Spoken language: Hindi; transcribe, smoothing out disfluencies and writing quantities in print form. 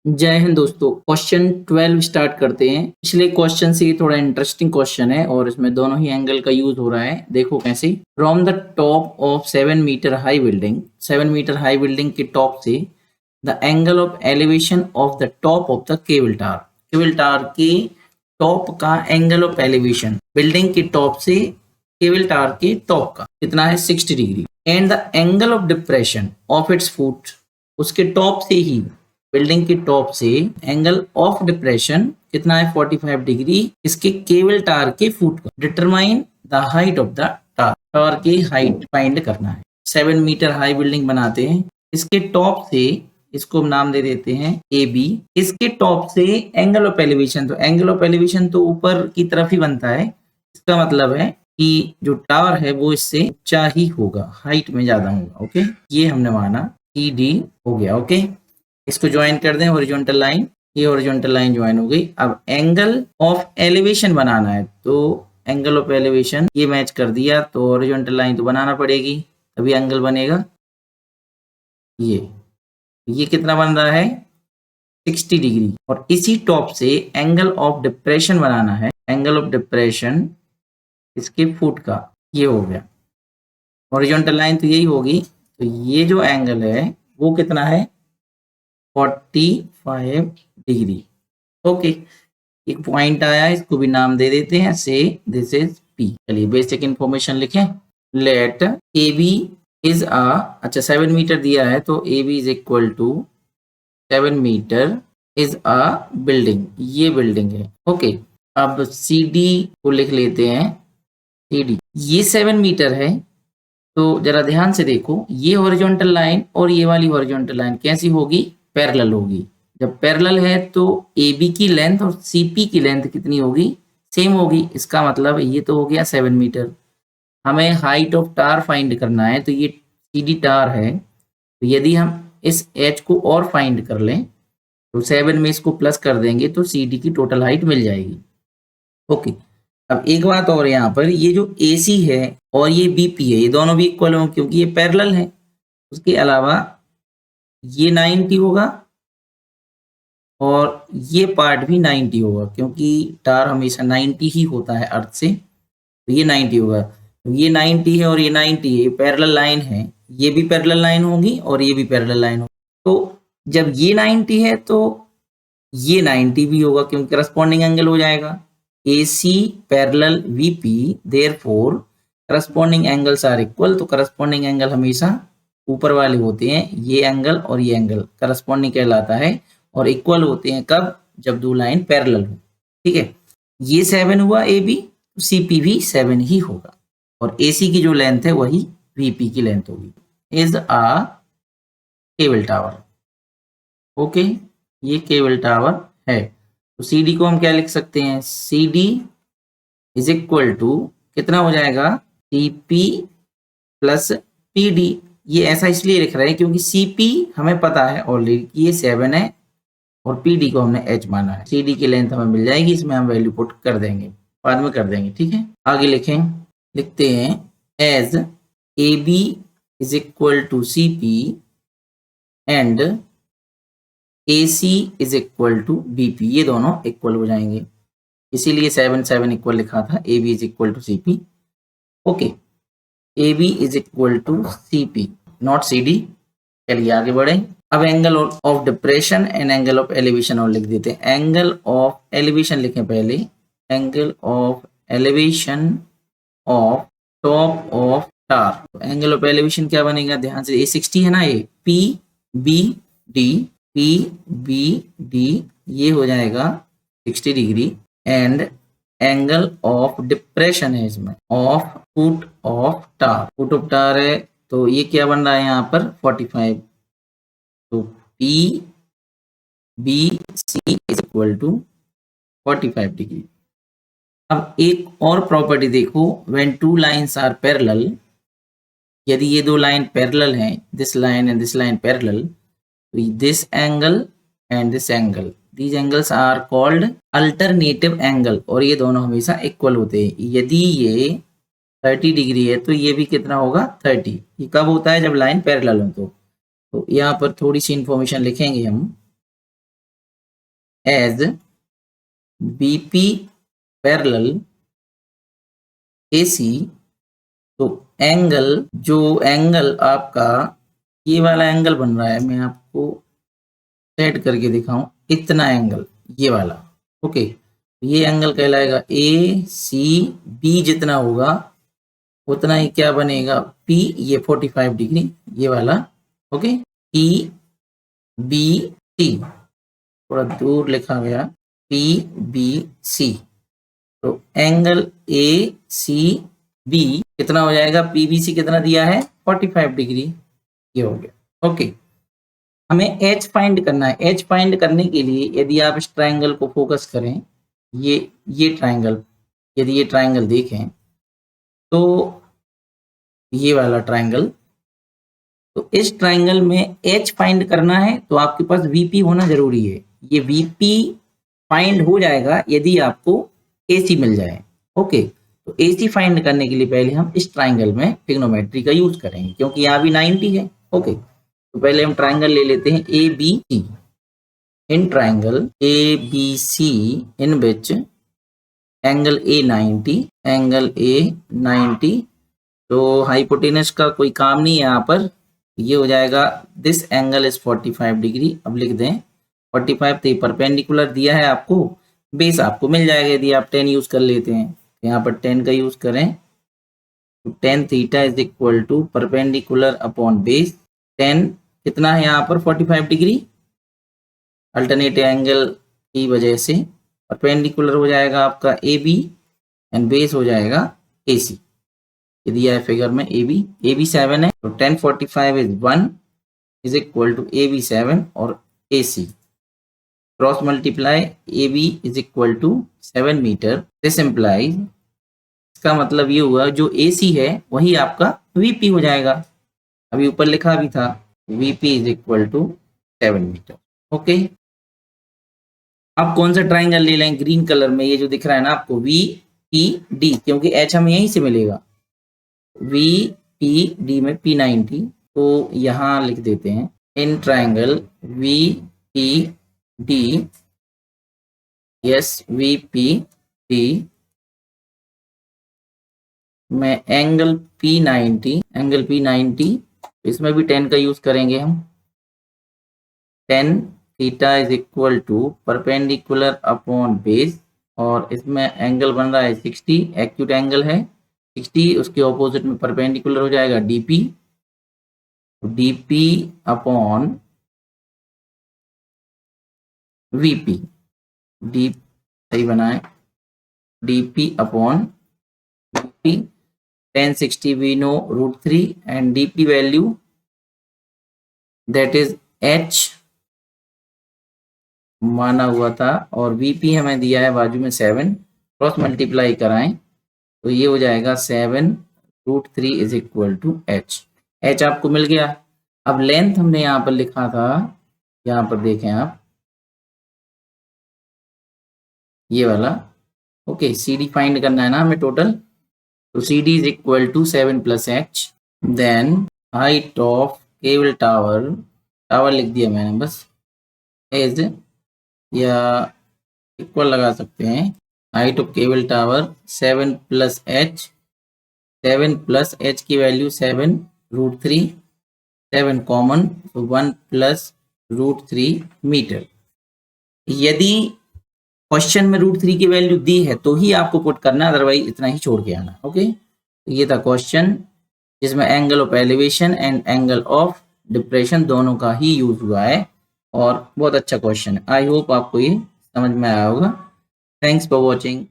जय हिंद दोस्तों। क्वेश्चन 12 स्टार्ट करते हैं। पिछले क्वेश्चन से ये थोड़ा इंटरेस्टिंग क्वेश्चन है और इसमें दोनों ही एंगल का यूज हो रहा है। देखो कैसे। From the top of 7 metre high building, 7 metre high building के टॉप से the angle of elevation of the top of the cable tower के टॉप का एंगल ऑफ एलिवेशन, बिल्डिंग के टॉप से केबल टावर के टॉप का कितना है 60 degree. And the angle of depression of its foot, उसके टॉप से ही, बिल्डिंग के टॉप से एंगल ऑफ डिप्रेशन कितना है 45 डिग्री इसके केबल टावर के फुट का। Determine the height of the tower की हाइट फाइंड करना है। 7 मीटर हाई बिल्डिंग बनाते हैं, इसके टॉप से, इसको नाम दे देते हैं ए बी, इसके टॉप से एंगल ऑफ एलिवेशन, तो एंगल ऑफ एलिवेशन तो ऊपर की तरफ ही बनता है, इसका मतलब है कि जो टावर है वो इससे ऊंचा ही होगा, हाइट में ज्यादा होगा। ओके, ये हमने माना ई डी हो गया। ओके, इसको ज्वाइन कर दें हॉरिजॉन्टल लाइन, ये हॉरिजॉन्टल लाइन ज्वाइन हो गई। अब एंगल ऑफ एलिवेशन बनाना है, तो एंगल ऑफ एलिवेशन ये मैच कर दिया, तो हॉरिजॉन्टल लाइन तो बनाना पड़ेगी तभी एंगल बनेगा। ये कितना बन रहा है 60 डिग्री। और इसी टॉप से एंगल ऑफ डिप्रेशन बनाना है, एंगल ऑफ डिप्रेशन इसके फुट का, ये हो गया। हॉरिजॉन्टल लाइन तो यही होगी, तो ये जो एंगल है वो कितना है 45 डिग्री। ओके, एक पॉइंट आया, इसको भी नाम दे देते हैं, से दिस इज पी। चलिए बेसिक इंफॉर्मेशन लिखें। लेट ए बी इज अच्छा 7 मीटर दिया है, तो A B is equal to 7 metre is building, ये बिल्डिंग है। ओके, अब सी डी को लिख लेते हैं। सी डी ये 7 मीटर है, तो जरा ध्यान से देखो, ये हॉरिजॉन्टल लाइन और ये वाली हॉरिजॉन्टल लाइन कैसी होगी, पैरेलल होगी। जब पैरेलल है तो ए बी की लेंथ और सी पी की लेंथ कितनी होगी, सेम होगी। इसका मतलब ये तो हो गया 7 मीटर। हमें हाइट ऑफ टावर फाइंड करना है, तो ये सी डी टावर है, तो यदि हम इस एच को और फाइंड कर लें तो 7 में इसको प्लस कर देंगे तो सी डी की टोटल हाइट मिल जाएगी। ओके, अब एक बात और, यहाँ पर ये जो ए सी है और ये बी पी है, ये दोनों भी इक्वल हों क्योंकि ये पैरेलल है। उसके अलावा ये 90 होगा और ये पार्ट भी 90 होगा, क्योंकि टावर हमेशा 90 ही होता है अर्थ से, तो ये 90 होगा। तो ये 90 है और ये 90 है, ये पैरेलल लाइन है, ये भी पैरेलल लाइन होगी और ये भी पैरेलल लाइन होगी। तो जब ये 90 है तो ये 90 भी होगा, क्योंकि करस्पॉन्डिंग एंगल हो जाएगा। A C parallel V P, therefore corresponding angles are equal. तो करस्पॉन्डिंग एंगल हमेशा ऊपर वाले होते हैं, ये एंगल और ये एंगल करस्पॉन्डिंग कहलाता है, और इक्वल होते हैं कब, जब दो लाइन पैरेलल हो। ठीक है, ये 7 हुआ ए बी, तो सी पी भी 7 ही होगा, और ए सी की जो लेंथ है वही वी पी की लेंथ होगी। Is a cable tower. Okay, ये केबल टावर है। तो सी डी को हम क्या लिख सकते हैं, C D is equal to कितना हो जाएगा, C P plus P D. ये ऐसा इसलिए लिख रहे हैं क्योंकि सी पी हमें पता है ऑलरेडी कि ये 7 है और पी डी को हमने एच माना है। सी डी की लेंथ हमें मिल जाएगी, इसमें हम वैल्यू पुट कर देंगे, बाद में कर देंगे। ठीक है, आगे लिखें, लिखते हैं as A B is equal to C P and A C is equal to B P, ये दोनों इक्वल हो जाएंगे, इसीलिए 7 7 इक्वल लिखा था। A B is equal to C P. Okay, A B is equal to C P not C D. चलिए आगे बढ़े। अब angle of depression and angle of elevation और लिख देते हैं। एंगल ऑफ एलिवेशन लिखें पहले, angle of elevation of top of tower. Angle of elevation क्या बनेगा, ध्यान से, ए 60 है ना, ये P B D, P B D ये हो जाएगा 60 degree. And angle of depression है इसमें of foot of tower, foot of tower है, तो ये क्या बन रहा है यहाँ पर 45। तो P B C is equal to 45 degree. अब एक और प्रॉपर्टी देखो, when two lines are parallel, यदि ये दो लाइन पैरेलल हैं, this line and this line parallel, तो this angle and this angle, these angles are called alternative angle, और ये दोनों हमेशा इक्वल होते हैं। यदि ये 30 डिग्री है तो ये भी कितना होगा 30। ये कब होता है, जब लाइन पैरेलल हो। तो यहाँ पर थोड़ी सी इंफॉर्मेशन लिखेंगे हम। एज बीपी पैरेलल AC, तो जो एंगल आपका ये वाला एंगल बन रहा है, मैं आपको सेट करके दिखाऊं, इतना एंगल ये वाला, ओके, ये एंगल कहलाएगा ACB, जितना होगा उतना ही क्या बनेगा P, ये 45 डिग्री ये वाला, ओके, PBC, थोड़ा दूर लिखा गया, PBC, तो एंगल ACB कितना हो जाएगा, PBC कितना दिया है 45 डिग्री, ये हो गया, ओके। हमें H फाइंड करना है। H फाइंड करने के लिए यदि आप इस ट्रायंगल को फोकस करें, ये ट्रायंगल, यदि ये ट्रायंगल देखें तो ये वाला ट्रायंगल, तो इस ट्रायंगल में H फाइंड करना है तो आपके पास VP होना जरूरी है। ये VP फाइंड हो जाएगा यदि आपको AC मिल जाए, ओके। तो AC फाइंड करने के लिए पहले हम इस ट्रायंगल में ट्रिग्नोमेट्री का यूज करेंगे, क्योंकि यहाँ भी 90 है, ओके। तो पहले हम ट्रायंगल ले लेते हैं ABC। In triangle ABC in which angle A 90, तो हाइपोटेनस का कोई काम नहीं है यहाँ पर, ये हो जाएगा दिस एंगल इज 45 डिग्री। अब लिख दें 45, तो परपेंडिकुलर दिया है आपको, बेस आपको मिल जाएगा यदि आप 10 यूज कर लेते हैं। यहाँ पर 10 का यूज करें तो tan theta is equal to perpendicular upon base. 10 कितना है यहाँ पर 45 डिग्री, अल्टरनेट एंगल की वजह से परपेंडिकुलर हो जाएगा आपका AB एंड बेस हो जाएगा AC। ये दिया है फिगर में AB 7 है, तो 10 45 is 1 is equal to AB 7 और AC cross multiply AB is equal to 7 metre. This implies, इसका मतलब ये हुआ जो AC है वही आपका VP हो जाएगा, अभी ऊपर लिखा भी था VP is equal to 7 metre, okay. अब कौन सा ट्राइंगल ले लें, ग्रीन कलर में ये जो दिख रहा है ना आपको VPD, क्योंकि H हमें यहीं से मिलेगा, VPD में P90, तो यहाँ लिख देते हैं in triangle VPD, yes VPD में एंगल P90, इसमें भी 10 का यूज करेंगे हम। 10 theta is equal to perpendicular upon base, और इसमें एंगल बन रहा है 60, एक्यूट एंगल है 60, उसके ऑपोजिट में परपेंडिकुलर हो जाएगा DP अपॉन VP, डी सही बनाए, DP upon VP। 10 60 we know √3 and DP value that is H माना हुआ था, और VP हमें दिया है बाजू में 7, क्रॉस मल्टीप्लाई कराएं तो ये हो जाएगा 7 √3 इज इक्वल टू H आपको मिल गया। अब लेंथ हमने यहाँ पर लिखा था, यहाँ पर देखें आप ये वाला, ओके, CD फाइंड करना है ना हमें टोटल, तो CD is equal to 7 + H। Then height of cable tower लिख दिया मैंने बस, एज या इक्वल लगा सकते हैं, height of cable tower 7 + H, 7 + H की वैल्यू 7 √3, 7 कॉमन, तो 1 + √3 मीटर। यदि क्वेश्चन में √3 की वैल्यू दी है तो ही आपको पुट करना, अदरवाइज इतना ही छोड़ के आना, ओके। तो ये था क्वेश्चन जिसमें angle of elevation and angle of depression दोनों का ही यूज हुआ है, और बहुत अच्छा क्वेश्चन है। आई होप आपको ये समझ में आया होगा। Thanks for watching.